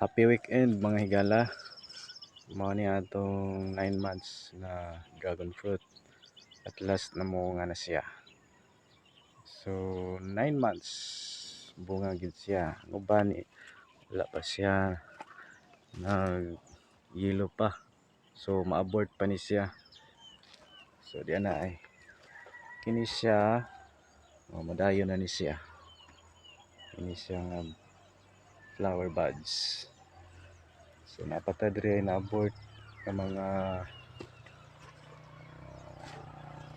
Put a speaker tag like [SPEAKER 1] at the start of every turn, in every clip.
[SPEAKER 1] Happy weekend mga higala. Mao ni atong 9 months na dragon fruit. At last na mo nga na siya. So 9 months bunga gid siya. Ang uban wala pa siya nag yellow pa. So ma-abort pa ni siya. So di ana ay kini siya madayon na ni siya. Kini siya nga flower buds. So napata diri na abort ng mga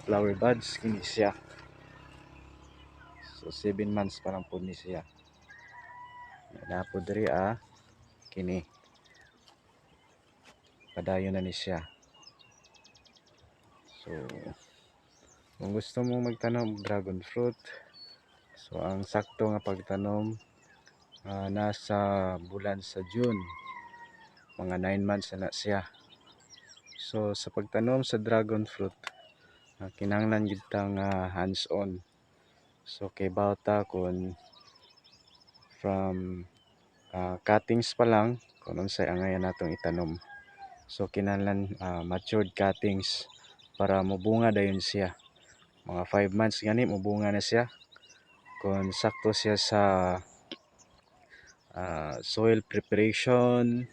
[SPEAKER 1] flower buds kini siya. So 7 months pa lang po ni siya. Napod diri kini. Padayon na ni siya. So kung gusto mo magtanom og dragon fruit, so ang sakto nga pagtanom nasa bulan sa June. Mga 9 months na siya. So sa pagtanom sa dragon fruit, kinahanglan gid ta nga hands-on. So kay bawta kun from cuttings pa lang kung unsay angayan natong itanom. So kinahanglan matured cuttings para mubunga dayon siya. Mga 5 months gani mubunga na siya. Kung sakto siya sa soil preparation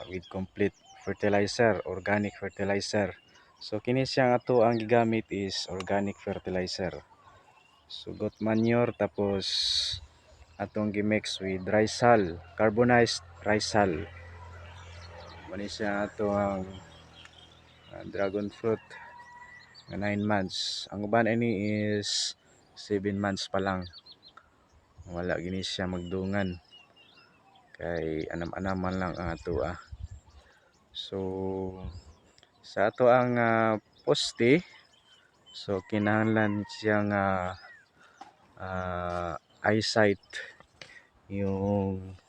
[SPEAKER 1] with complete fertilizer, organic fertilizer. So kini siya ato ang gigamit is organic fertilizer. Sugot manure tapos atong gimix with rice hull, carbonized rice hull. Mani siya ato ang dragon fruit nga 9 months. Ang uban ini is 7 months pa lang. Wala gini siya magdungan. Kay anam-anam man lang ang ato So sa ato ang poste, so kinahanglan siya nga eyesight yung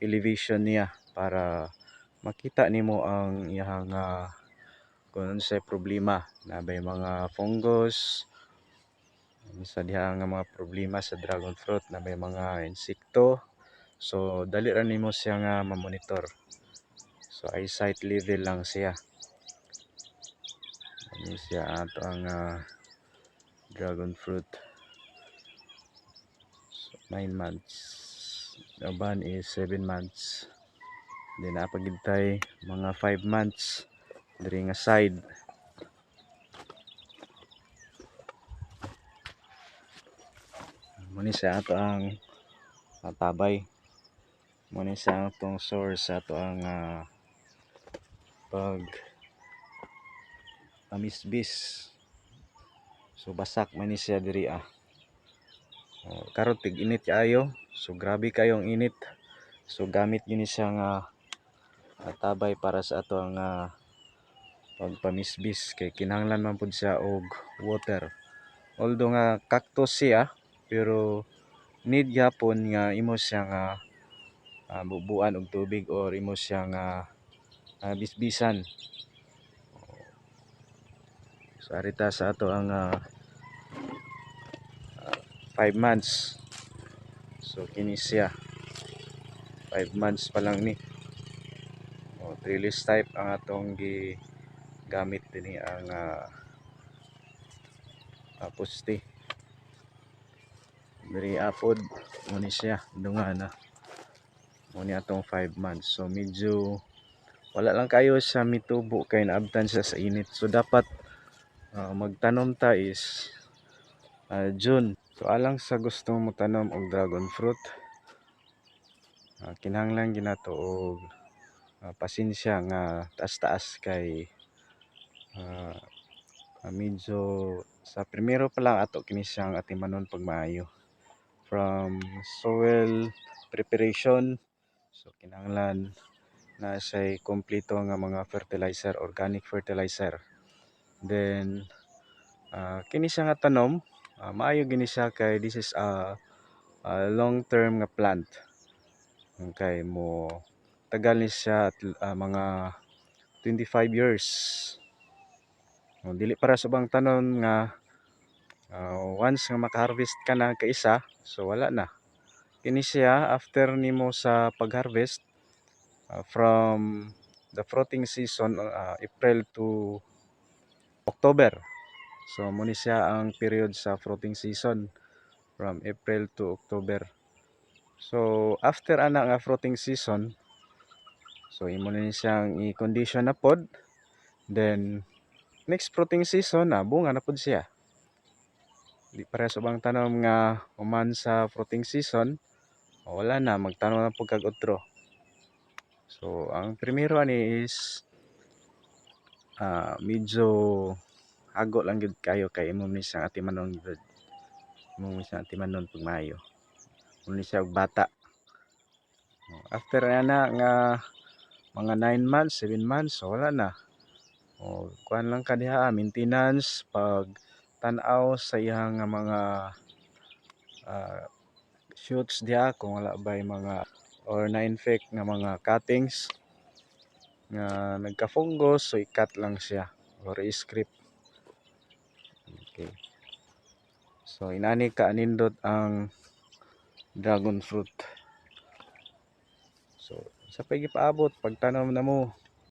[SPEAKER 1] elevation niya para makita nimo ang iyang kung unsay problema na bay mga fungus sa diha nga mga problema sa dragon fruit na may mga insekto. So dali ra nimo siya nga ma-monitor. So eyesight level lang siya. Ano siya ato ang dragon fruit. So, 9 months. Uban is 7 months. Then napagintay mga 5 months diri nga side. Muni siya ato ang tabay. Muni siya atong source ato ang pag misbis. So basak man ni siya diri karon tig init kaayo. So grabe kayong init. So gamit gini siya nga tabay para sa ato ang pagpamisbis kay kinahanglan man pud siya og water. Although nga cactus siya pero need gyapon nga imo siya nga bubuan og tubig or imo siya nga bisbisan. So arita sa ato ang 5 months. So kini siya 5 months pa lang ni. Trellis type ang atong gamit dinhi ang poste. Diri apod mo ni siya dunga na. Mo ni atong 5 months. So medyo wala lang kayo sa mitubo kay naabtan siya sa init. So dapat magtanom ta is June. So alang sa gustong mo tanom og dragon fruit, kinahanglan ginato og pasensya nga taas-taas kay medyo sa primero pa lang ato kini siyang atimanon pag maayo. From soil preparation, so kinahanglan na say kompleto nga mga fertilizer, organic fertilizer. Then kini siya nga tanom, maayo gini siya kay this is a long term nga plant. Okay mo tagal ni siya at mga 25 years. Dili para sa ubang tanom nga once nga maka-harvest ka na kaisa, so wala na. kini siya after nimo sa pag-harvest from the fruiting season, April to October. So mo ni siya ang period sa fruiting season from April to October. So after ana nga fruiting season, so imo na ni siyang i-condition na pod. Then next fruiting season na bunga na pod siya. Di parehas ubang tanom nga human sa fruiting season, wala na magtanom na pud kag otro. So ang primero ani is medyo hago lang gid kayo kay imo ni siyang atimanon gid. Imo ni siyang atimanon pag maayo. Imo ni siya og bata. After ana nga mga 9 months, 7 months, so wala na. O kuan lang ka diha, maintenance, pag tan-aw sa iyang mga shoots diha kung wala bay mga or na-infect nga mga cuttings nga nagka-fungus, so i-cut lang siya or i-strip. Okay. So inani ka anindot ang dragon fruit. So sa pag ipaabot pagtanom na mo